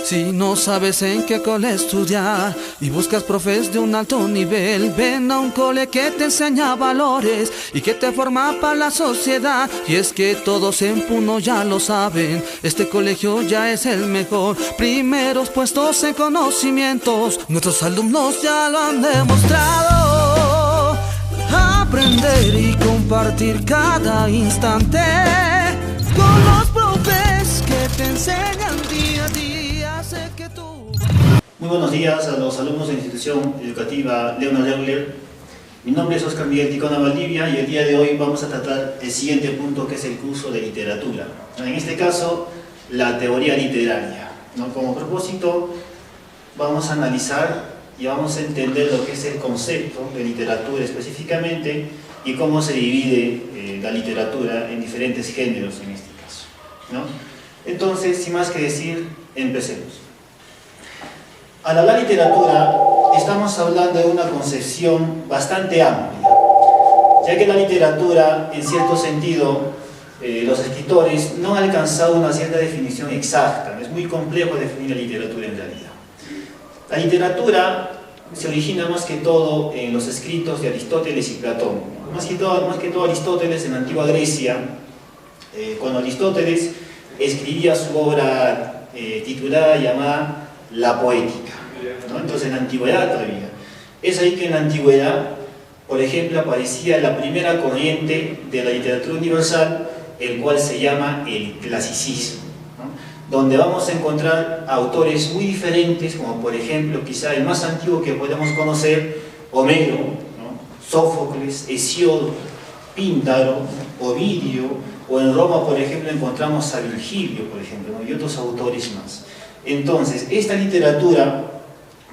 Si no sabes en qué cole estudiar y buscas profes de un alto nivel, ven a un cole que te enseña valores y que te forma para la sociedad. Y es que todos en Puno ya lo saben, este colegio ya es el mejor. Primeros puestos en conocimientos, nuestros alumnos ya lo han demostrado. Aprender y compartir cada instante con los profes que te enseñan día a día. Sé que tú... Muy buenos días a los alumnos de la institución educativa Leonard Euler. Mi nombre es Oscar Miguel Ticona Valdivia y el día de hoy vamos a tratar el siguiente punto, que es el curso de literatura. En este caso, la teoría literaria. Como propósito, vamos a analizar y vamos a entender lo que es el concepto de literatura específicamente y cómo se divide la literatura en diferentes géneros en este caso, Entonces, sin más que decir, empecemos. Al hablar literatura, estamos hablando de una concepción bastante amplia, ya que la literatura, en cierto sentido, los escritores no han alcanzado una cierta definición exacta. Es muy complejo definir la literatura en realidad. La literatura se origina más que todo en los escritos de Aristóteles y Platón. Más que todo Aristóteles en la antigua Grecia, cuando Aristóteles escribía su obra titulada, llamada La Poética, Entonces en la antigüedad todavía. Es ahí que en la antigüedad, por ejemplo, aparecía la primera corriente de la literatura universal, el cual se llama el clasicismo, donde vamos a encontrar autores muy diferentes, como por ejemplo, quizá el más antiguo que podemos conocer, Homero, Sófocles, Hesíodo, Píndaro, Ovidio, o en Roma, por ejemplo, encontramos a Virgilio, por ejemplo, y otros autores más. Entonces, esta literatura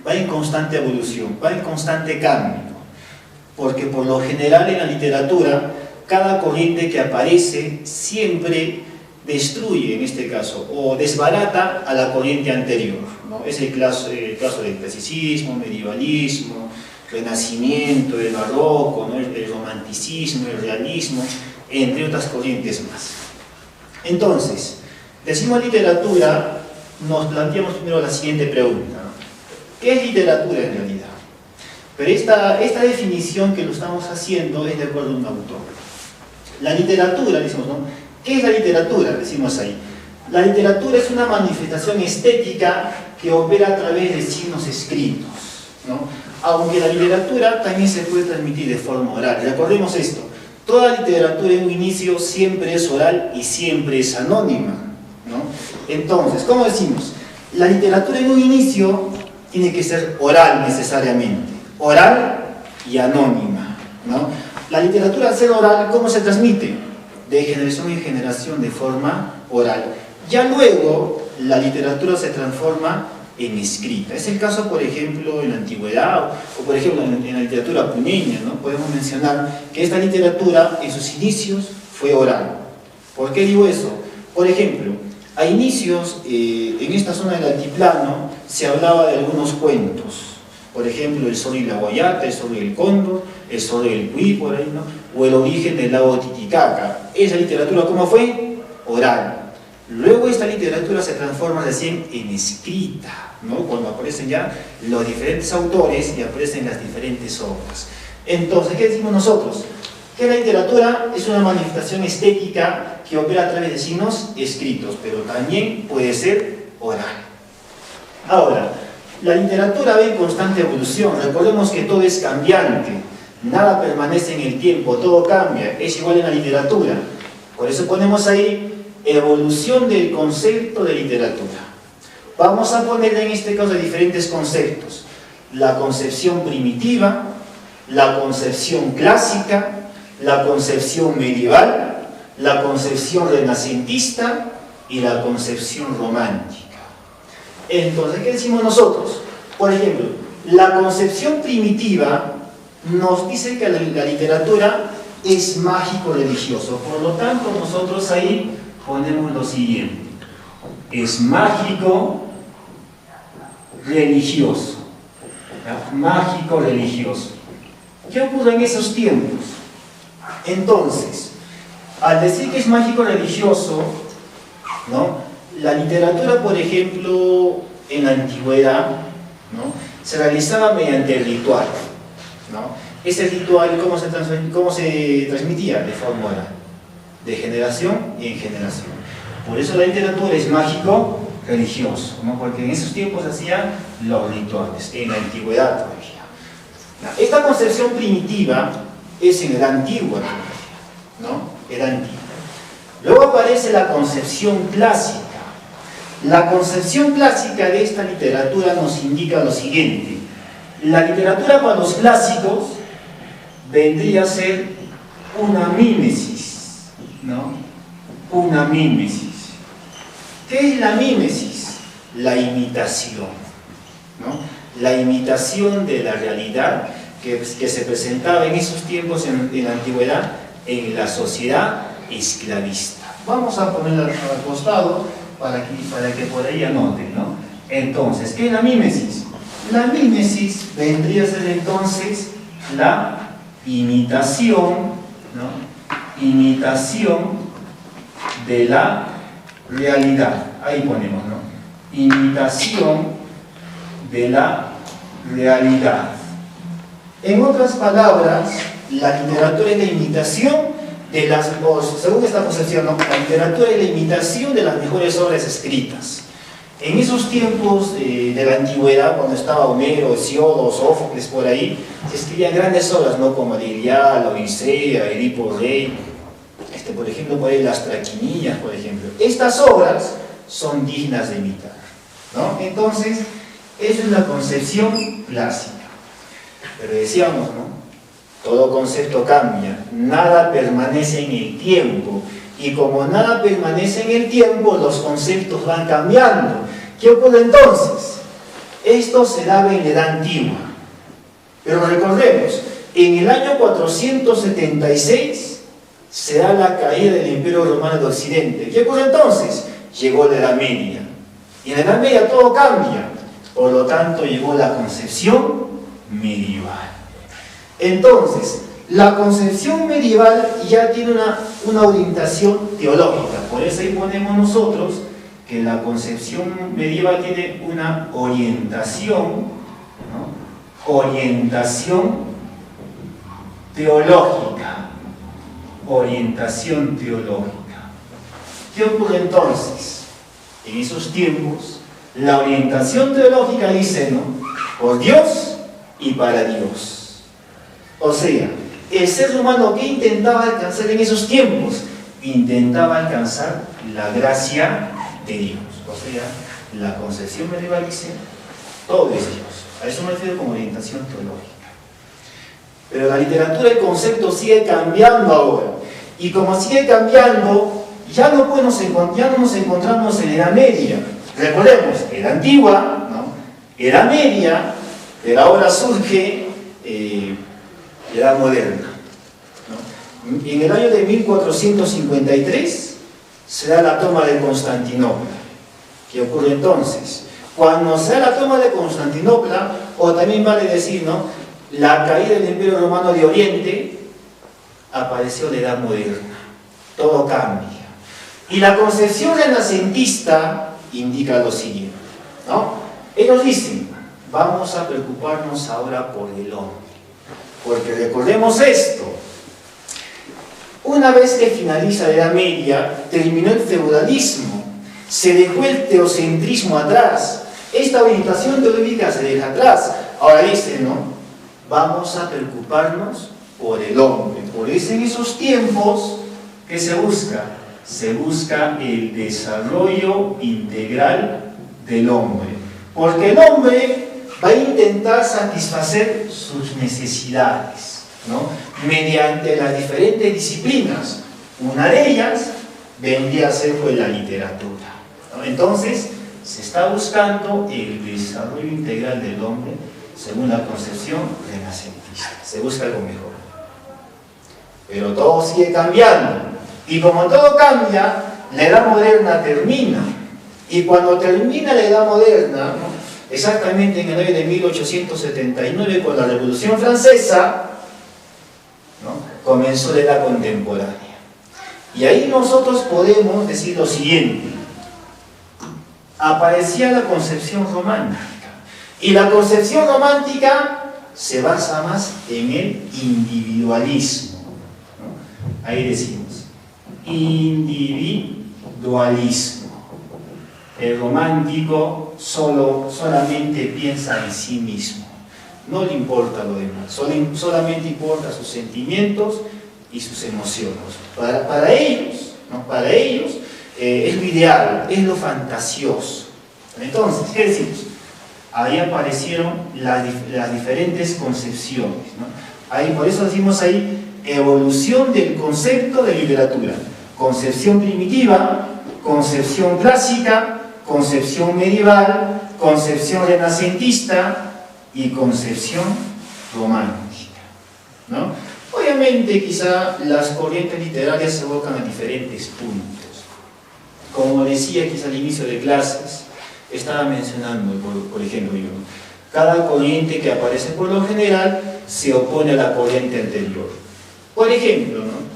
va en constante evolución, va en constante cambio, porque por lo general en la literatura, cada corriente que aparece siempre destruye, en este caso, o desbarata a la corriente anterior, Es el caso del clasicismo, medievalismo, renacimiento, el barroco, el romanticismo, el realismo, entre otras corrientes más. Entonces, decimos literatura, nos planteamos primero la siguiente pregunta, ¿qué es literatura en realidad? Pero esta definición que lo estamos haciendo es de acuerdo a un autor. La literatura, decimos, ¿qué es la literatura? Decimos ahí. La literatura es una manifestación estética que opera a través de signos escritos, Aunque la literatura también se puede transmitir de forma oral. Recordemos esto, toda literatura en un inicio siempre es oral y siempre es anónima, Entonces, ¿cómo decimos? La literatura en un inicio tiene que ser oral necesariamente, oral y anónima, La literatura, al ser oral, ¿cómo se transmite? De generación en generación de forma oral. Ya luego, la literatura se transforma en escrita. Es el caso, por ejemplo, en la antigüedad, o por ejemplo en la literatura puneña, Podemos mencionar que esta literatura en sus inicios fue oral. ¿Por qué digo eso? Por ejemplo, a inicios, en esta zona del altiplano, se hablaba de algunos cuentos. Por ejemplo, el zorro y la guayata, el zorro y el cóndor, el zorro y el cuy, por ahí, O el origen del lago Titicaca. Esa literatura, ¿cómo fue? Oral. Luego esta literatura se transforma recién en escrita, Cuando aparecen ya los diferentes autores y aparecen las diferentes obras. Entonces, ¿qué decimos nosotros? Que la literatura es una manifestación estética que opera a través de signos escritos, pero también puede ser oral. Ahora, la literatura va en constante evolución. Recordemos que todo es cambiante, nada permanece en el tiempo, todo cambia, es igual en la literatura. Por eso ponemos ahí evolución del concepto de literatura. Vamos a poner en este caso diferentes conceptos: la concepción primitiva, la concepción clásica, la concepción medieval, la concepción renacentista y la concepción romántica. Entonces, ¿qué decimos nosotros? Por ejemplo, la concepción primitiva nos dice que la literatura es mágico-religioso. Por lo tanto, nosotros ahí ponemos lo siguiente: es mágico-religioso. Mágico-religioso. ¿Qué ocurre en esos tiempos? Entonces, al decir que es mágico-religioso, la literatura, por ejemplo, en la antigüedad, ¿no?, se realizaba mediante el ritual, ¿no? Este ritual, ¿cómo se transmitía? De forma oral, de generación en generación. Por eso la literatura es mágico religioso, ¿no?, porque en esos tiempos hacían los rituales, en la antigüedad todavía. Esta concepción primitiva es en la antigua, ¿no?, era antigua. Luego aparece la concepción clásica. La concepción clásica de esta literatura nos indica lo siguiente: la literatura para los clásicos vendría a ser una mímesis, ¿no?, una mímesis. ¿Qué es la mímesis? La imitación, ¿no?, la imitación de la realidad que se presentaba en esos tiempos, en la antigüedad, en la sociedad esclavista. Vamos a ponerla al costado para que por ahí anoten, ¿no? Entonces, ¿qué es la mímesis? La mímesis vendría a ser entonces la imitación, ¿no?, imitación de la realidad. Ahí ponemos, ¿no?, imitación de la realidad. En otras palabras, la literatura es la imitación de las, según esta concepción, ¿no?, la literatura es la imitación de las mejores obras escritas. En esos tiempos de la antigüedad, cuando estaba Homero, Hesíodo, Sófocles, por ahí, se escribían grandes obras, ¿no?, como la Ilíada, la Odisea, Edipo Rey, por ejemplo, por ahí las Traquinias, por ejemplo. Estas obras son dignas de imitar, ¿no? Entonces, esa es la concepción clásica. Pero decíamos, ¿no?, todo concepto cambia, nada permanece en el tiempo, y como nada permanece en el tiempo, los conceptos van cambiando. ¿Qué ocurre entonces? Esto se daba en la edad antigua, pero recordemos, en el año 476 se da la caída del Imperio Romano de Occidente. ¿Qué ocurre entonces? Llegó la Edad Media, y en la Edad Media todo cambia, por lo tanto llegó la concepción medieval. Entonces, la concepción medieval ya tiene una orientación teológica. Por eso ahí ponemos nosotros que la concepción medieval tiene una orientación, ¿no?, orientación teológica. Orientación teológica. ¿Qué ocurre entonces? En esos tiempos, la orientación teológica dice, ¿no?, por Dios y para Dios. O sea, el ser humano, ¿qué intentaba alcanzar en esos tiempos? Intentaba alcanzar la gracia de Dios. O sea, la concepción medieval dice, todo es Dios. A eso me refiero como orientación teológica. Pero la literatura, el concepto sigue cambiando ahora. Y como sigue cambiando, ya no nos encontramos en Edad Media. Recordemos, Edad Antigua, ¿no?, Edad Media, pero ahora surge Edad Moderna, ¿no? En el año de 1453 se da la toma de Constantinopla. ¿Qué ocurre entonces? Cuando se da la toma de Constantinopla, o también vale decir, ¿no?, la caída del Imperio Romano de Oriente, apareció la Edad Moderna. Todo cambia. Y la concepción renacentista indica lo siguiente, ¿no? Ellos dicen, vamos a preocuparnos ahora por el hombre. Porque recordemos esto, una vez que finaliza la Edad Media, terminó el feudalismo, se dejó el teocentrismo atrás, esta orientación teológica se deja atrás. Ahora dicen, ¿no?, vamos a preocuparnos por el hombre. Por eso en esos tiempos, ¿qué se busca? Se busca el desarrollo integral del hombre. Porque el hombre va a intentar satisfacer sus necesidades, ¿no?, mediante las diferentes disciplinas. Una de ellas vendría a ser pues la literatura, ¿no? Entonces, se está buscando el desarrollo integral del hombre según la concepción renacentista. Se busca algo mejor. Pero todo sigue cambiando. Y como todo cambia, la Edad Moderna termina. Y cuando termina la Edad Moderna, ¿no?, exactamente en el año de 1879, con la Revolución Francesa, ¿no?, comenzó la Edad Contemporánea. Y ahí nosotros podemos decir lo siguiente: aparecía la concepción romántica. Y la concepción romántica se basa más en el individualismo, ¿no? Ahí decimos, individualismo. El romántico solamente piensa en sí mismo, no le importa lo demás, solamente importa sus sentimientos y sus emociones. Para ellos, ¿no? Para ellos es lo ideal, es lo fantasioso. Entonces, ¿qué decimos? Ahí aparecieron las diferentes concepciones, ¿no? Ahí, por eso decimos ahí, evolución del concepto de literatura. Concepción primitiva, concepción clásica, concepción medieval, concepción renacentista y concepción romántica, ¿no? Obviamente, quizá las corrientes literarias se evocan a diferentes puntos. Como decía quizá al inicio de clases, estaba mencionando, por ejemplo, yo, cada corriente que aparece por lo general se opone a la corriente anterior. Por ejemplo, ¿no?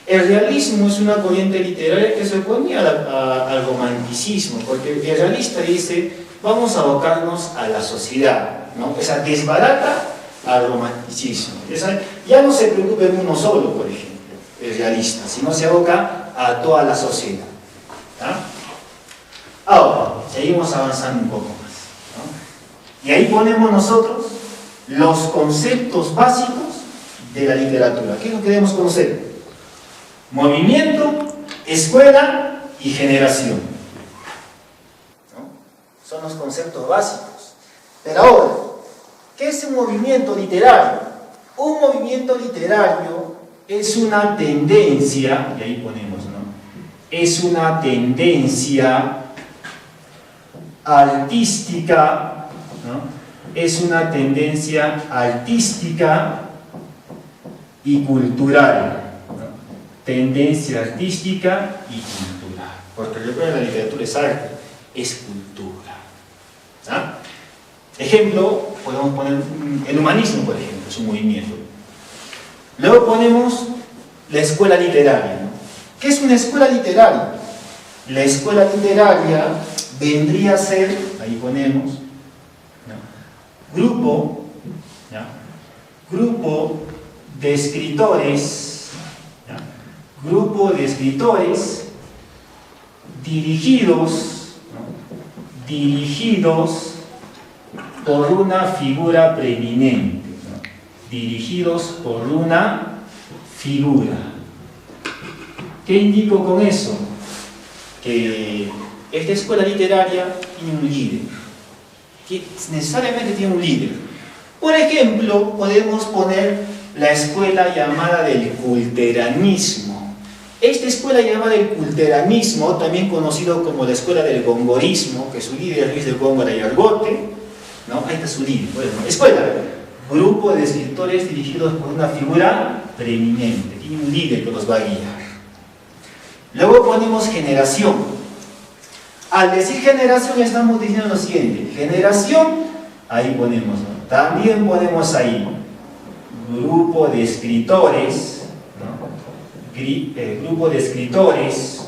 El realismo es una corriente literaria que se oponía al romanticismo, porque el realista dice, vamos a abocarnos a la sociedad, ¿no? Esa desbarata al romanticismo. Esa, ya no se preocupa en uno solo, por ejemplo, el realista, sino se aboca a toda la sociedad, ¿no? Ahora, seguimos avanzando un poco más, ¿no? Y ahí ponemos nosotros los conceptos básicos de la literatura. ¿Qué es lo que debemos conocer? Movimiento, escuela y generación, ¿no? Son los conceptos básicos. Pero ahora, ¿qué es un movimiento literario? Un movimiento literario es una tendencia, y ahí ponemos, ¿no? Es una tendencia artística, ¿no? Es una tendencia artística y cultural, ¿no? Tendencia artística y cultural. Porque recuerden, la literatura es arte, es cultura, ¿no? Ejemplo, podemos poner el humanismo, por ejemplo, es un movimiento. Luego ponemos la escuela literaria, ¿no? ¿Qué es una escuela literaria? La escuela literaria vendría a ser, ahí ponemos, ¿no? Grupo de escritores, ¿no? Grupo de escritores dirigidos, ¿no? Dirigidos por una figura preeminente, ¿no? Dirigidos por una figura. ¿Qué indico con eso? Que esta escuela literaria tiene un líder, que necesariamente tiene un líder. Por ejemplo, podemos poner la escuela llamada del culteranismo. Esta escuela llamada del culteranismo, también conocido como la escuela del gongorismo, que su líder es Luis de Góngora y Argote, ¿no? Ahí está su líder. Bueno, escuela, grupo de escritores dirigidos por una figura preeminente, tiene un líder que los va a guiar. Luego ponemos generación. Al decir generación estamos diciendo lo siguiente, generación, ahí ponemos, ¿no? También ponemos ahí grupo de escritores, ¿no? Grupo de escritores,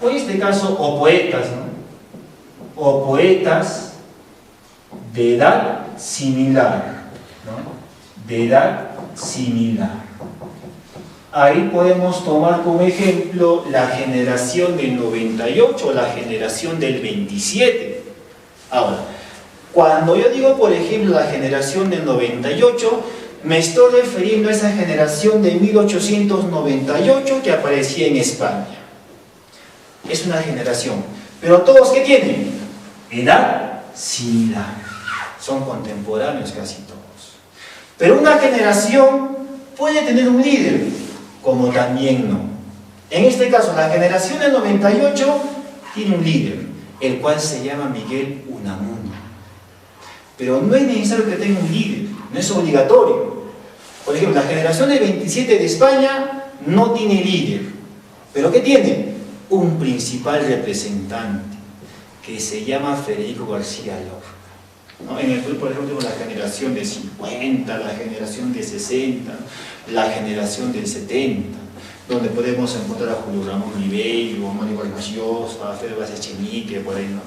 o en este caso, o poetas, ¿no? O poetas de edad similar, ¿no? De edad similar. Ahí podemos tomar como ejemplo la generación del 98 o la generación del 27. Ahora, cuando yo digo, por ejemplo, la generación del 98, me estoy refiriendo a esa generación de 1898 que aparecía en España. Es una generación. Pero todos, ¿qué tienen? Edad similar. Son contemporáneos casi todos. Pero una generación puede tener un líder, como también no. En este caso, la generación del 98 tiene un líder, el cual se llama Miguel Unamuno. Pero no es necesario que tenga un líder, no es obligatorio. Por ejemplo, la generación del 27 de España no tiene líder. ¿Pero qué tiene? Un principal representante, que se llama Federico García Lorca, ¿no? En el Perú, por ejemplo, tenemos la generación de 50, la generación de 60, la generación del 70, donde podemos encontrar a Julio Ramón Ribeiro, a Mario Vargas Llosa, a Federico Echenique, por ahí, ¿no?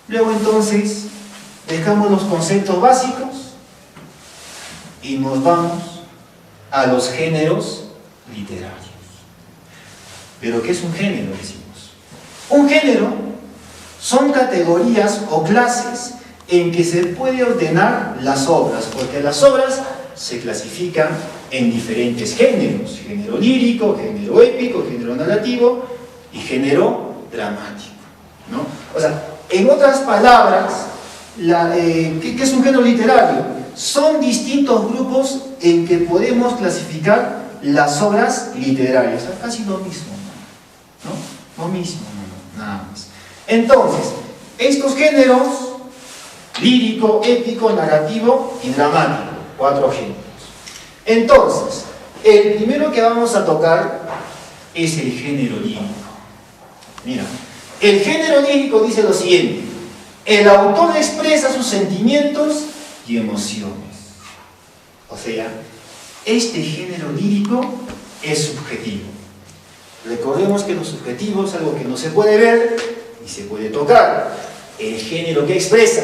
Luego entonces dejamos los conceptos básicos y nos vamos a los géneros literarios. ¿Pero qué es un género? Decimos. Un género son categorías o clases en que se puede ordenar las obras, porque las obras se clasifican en diferentes géneros: género lírico, género épico, género narrativo y género dramático, ¿no? O sea, en otras palabras, ¿qué es un género literario? Son distintos grupos en que podemos clasificar las obras literarias. O sea, casi lo mismo, ¿no? Lo mismo, nada más. Entonces, estos géneros: lírico, épico, narrativo y dramático. 4 géneros. Entonces, el primero que vamos a tocar es el género lírico. Mira, el género lírico dice lo siguiente: el autor expresa sus sentimientos y emociones. O sea, este género lírico es subjetivo. Recordemos que lo subjetivo es algo que no se puede ver ni se puede tocar. El género que expresa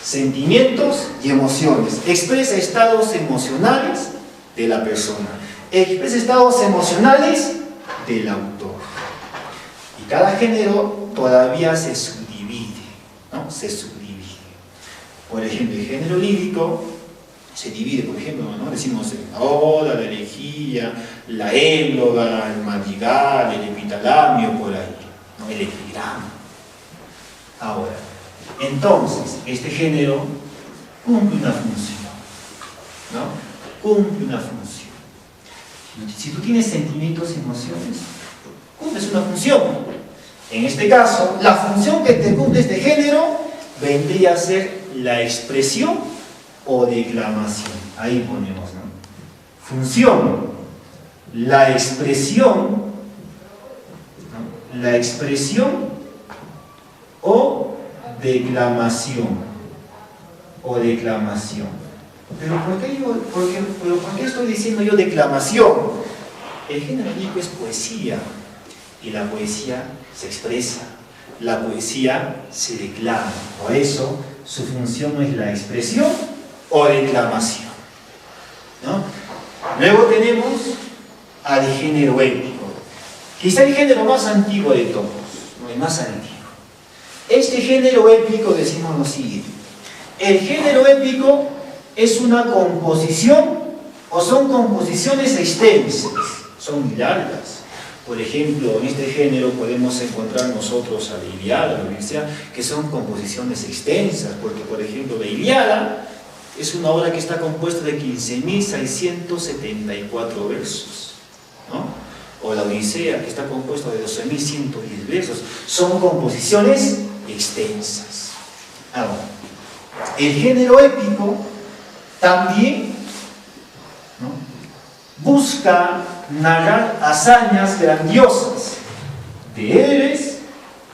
sentimientos y emociones, expresa estados emocionales de la persona, expresa estados emocionales del autor. Y cada género todavía se subdivide, ¿no? Se subdivide. Por ejemplo, el género lírico se divide, por ejemplo, ¿no? Decimos la oda, la elegía, la égloga, el madrigal, el epitalamio, por ahí, ¿no? El epigrama. Ahora, entonces, este género cumple una función, ¿no? Cumple una función. Si tú tienes sentimientos y emociones, cumples una función. En este caso, la función que te cumple este género vendría a ser la expresión o declamación. Ahí ponemos, ¿no? Función: la expresión, ¿no? La expresión o declamación. O declamación. ¿Pero por qué estoy diciendo yo declamación? El género lírico es poesía, y la poesía se expresa, la poesía se declama. Por eso su función no es la expresión o declamación, ¿no? Luego tenemos al género épico, quizá el género más antiguo de todos, ¿no? El más antiguo. Este género épico decimos lo siguiente: el género épico es una composición, o son composiciones extensas, son muy largas. Por ejemplo, en este género podemos encontrar nosotros a la Ilíada, la Odisea, que son composiciones extensas, porque por ejemplo la Ilíada es una obra que está compuesta de 15.674 versos, ¿no? O la Odisea, que está compuesta de 12.110 versos. Son composiciones extensas. Ahora, el género épico también, ¿no?, busca narrar hazañas grandiosas de héroes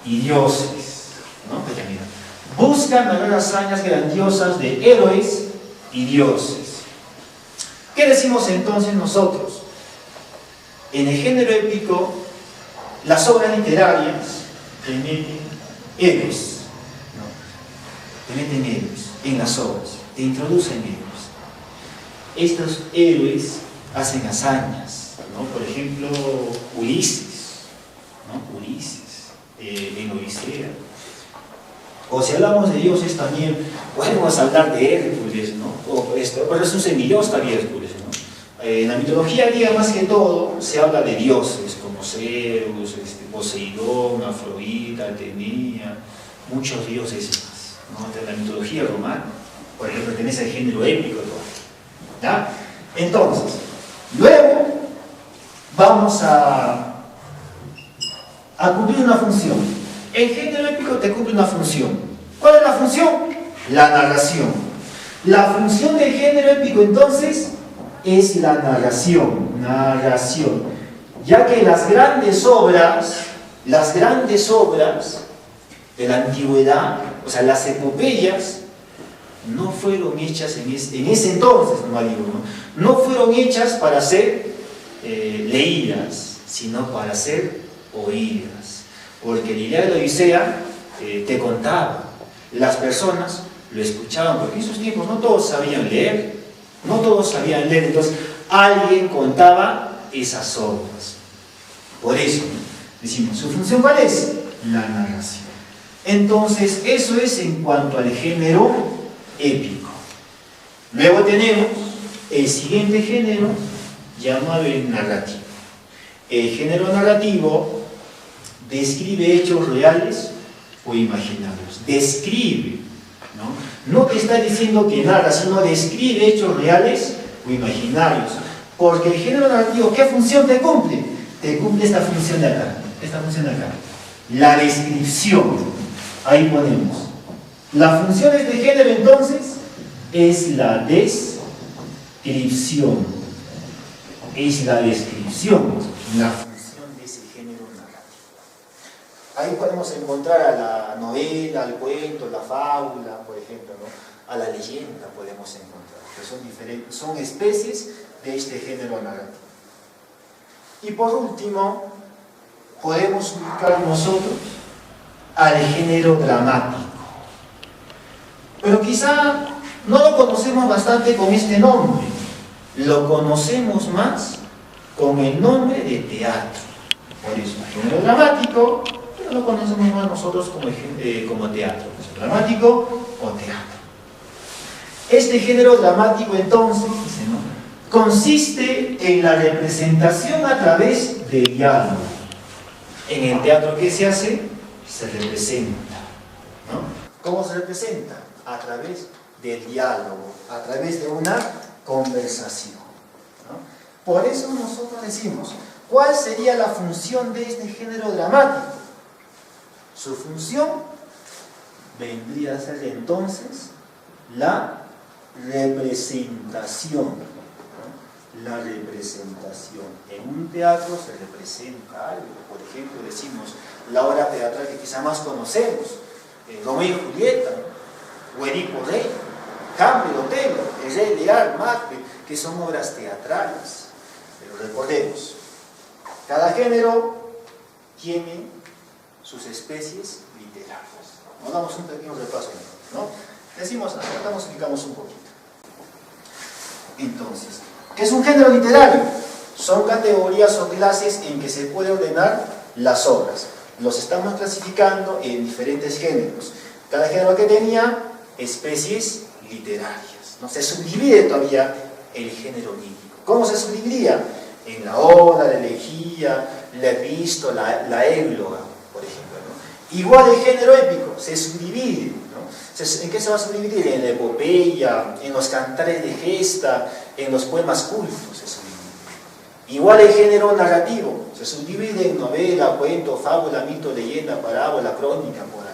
y dioses, ¿no? Busca narrar hazañas grandiosas de héroes y dioses. ¿Qué decimos entonces nosotros? En el género épico, las obras literarias te meten héroes, ¿no? Te meten héroes en las obras, te introducen héroes. Estos héroes hacen hazañas, ¿no? Por ejemplo, Ulises, ¿no? Ulises, en Odisea. O si hablamos de dioses también, podemos hablar de Hércules, ¿no? Pues es un semidios también Hércules, ¿no? En la mitología griega, más que todo, se habla de dioses como Zeus, Poseidón, Afrodita, Atenea, muchos dioses más, ¿no? De la mitología romana, por ejemplo, pertenece al género épico todavía, ¿ya? Entonces, luego vamos a cumplir una función. El género épico te cumple una función. ¿Cuál es la función? La narración. La función del género épico entonces es la narración, ya que las grandes obras de la antigüedad, o sea, las epopeyas, no fueron hechas en ese entonces, no fueron hechas para ser leídas, sino para ser oídas. Porque la Ilíada y la Odisea te contaba Las personas lo escuchaban, porque en esos tiempos no todos sabían leer, entonces alguien contaba esas obras. Por eso decimos, ¿su función cuál es? La narración. Entonces, eso es en cuanto al género épico. Luego tenemos el siguiente género, llamado el narrativo. El género narrativo describe hechos reales o imaginarios. Describe, ¿no? No te está diciendo que narra, sino describe hechos reales o imaginarios. Porque el género narrativo, ¿qué función te cumple? Te cumple esta función de acá. La descripción. Ahí ponemos. La función de este género, entonces, es la descripción. La función de ese género narrativo. Ahí podemos encontrar a la novela, al cuento, la fábula, por ejemplo, ¿no? A la leyenda podemos encontrar, que son diferentes, son especies de este género narrativo. Y por último, podemos ubicar nosotros al género dramático. Pero quizá no lo conocemos bastante con este nombre, lo conocemos más con el nombre de teatro. Por eso, el género dramático, pero lo conocemos más nosotros como teatro. Dramático o teatro. Este género dramático, entonces, consiste en la representación a través del diálogo. En el teatro, ¿qué se hace? Se representa, ¿no? ¿Cómo se representa? A través del diálogo, a través de una conversación, ¿no? Por eso nosotros decimos, ¿cuál sería la función de este género dramático? Su función vendría a ser entonces la representación, ¿no? La representación. En un teatro se representa algo. Por ejemplo, decimos la obra teatral que quizá más conocemos, Romeo y Julieta, ¿no? O Edipo Rey, Hamlet, Otelo, El Rey Lear, Macbeth, que son obras teatrales. Pero recordemos, cada género tiene sus especies literarias. Nos damos un pequeño repaso, ¿no? Decimos, explicamos un poquito. Entonces, ¿qué es un género literario? Son categorías o clases en que se puede ordenar las obras. Los estamos clasificando en diferentes géneros. Cada género que tenía especies literarias, ¿no? Se subdivide todavía el género lírico. ¿Cómo se subdividía? En la oda, la elegía, la epístola, la égloga, por ejemplo, ¿no? Igual el género épico se subdivide, ¿no? ¿En qué se va a subdividir? En la epopeya, en los cantares de gesta, en los poemas cultos se subdivide. Igual el género narrativo se subdivide en novela, cuento, fábula, mito, leyenda, parábola, crónica, por ahí,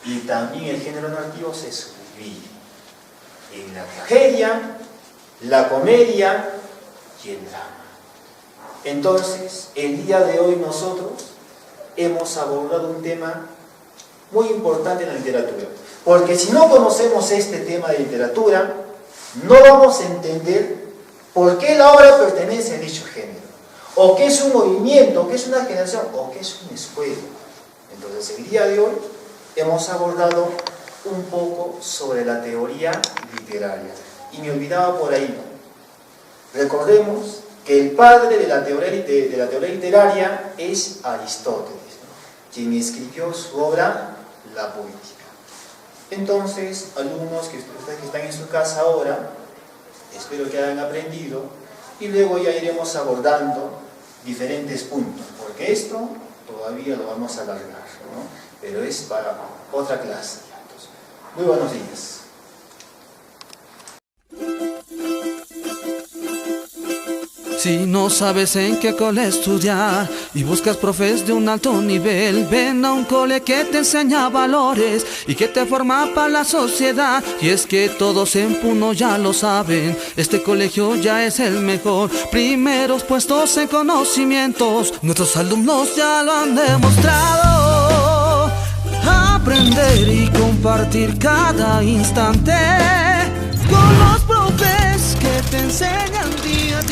¿no? Y también el género narrativo se subdivide en la tragedia, la comedia y el drama. Entonces, el día de hoy nosotros hemos abordado un tema muy importante en la literatura, porque si no conocemos este tema de literatura, no vamos a entender por qué la obra pertenece a dicho género, o qué es un movimiento, o qué es una generación, o qué es una escuela. Entonces, el día de hoy hemos abordado un poco sobre la teoría literaria, y me olvidaba por ahí. Recordemos que el padre de la teoría literaria es Aristóteles, ¿no? Quien escribió su obra, La Poética. Entonces, alumnos que están en su casa ahora, espero que hayan aprendido, y luego ya iremos abordando diferentes puntos, porque esto todavía lo vamos a alargar, ¿no? Pero es para otra clase. Entonces, muy buenos días. Si no sabes en qué cole estudiar y buscas profes de un alto nivel, ven a un cole que te enseña valores y que te forma para la sociedad. Y es que todos en Puno ya lo saben, este colegio ya es el mejor. Primeros puestos en conocimientos, nuestros alumnos ya lo han demostrado. Aprender y compartir cada instante con los profes que te enseñan día a día.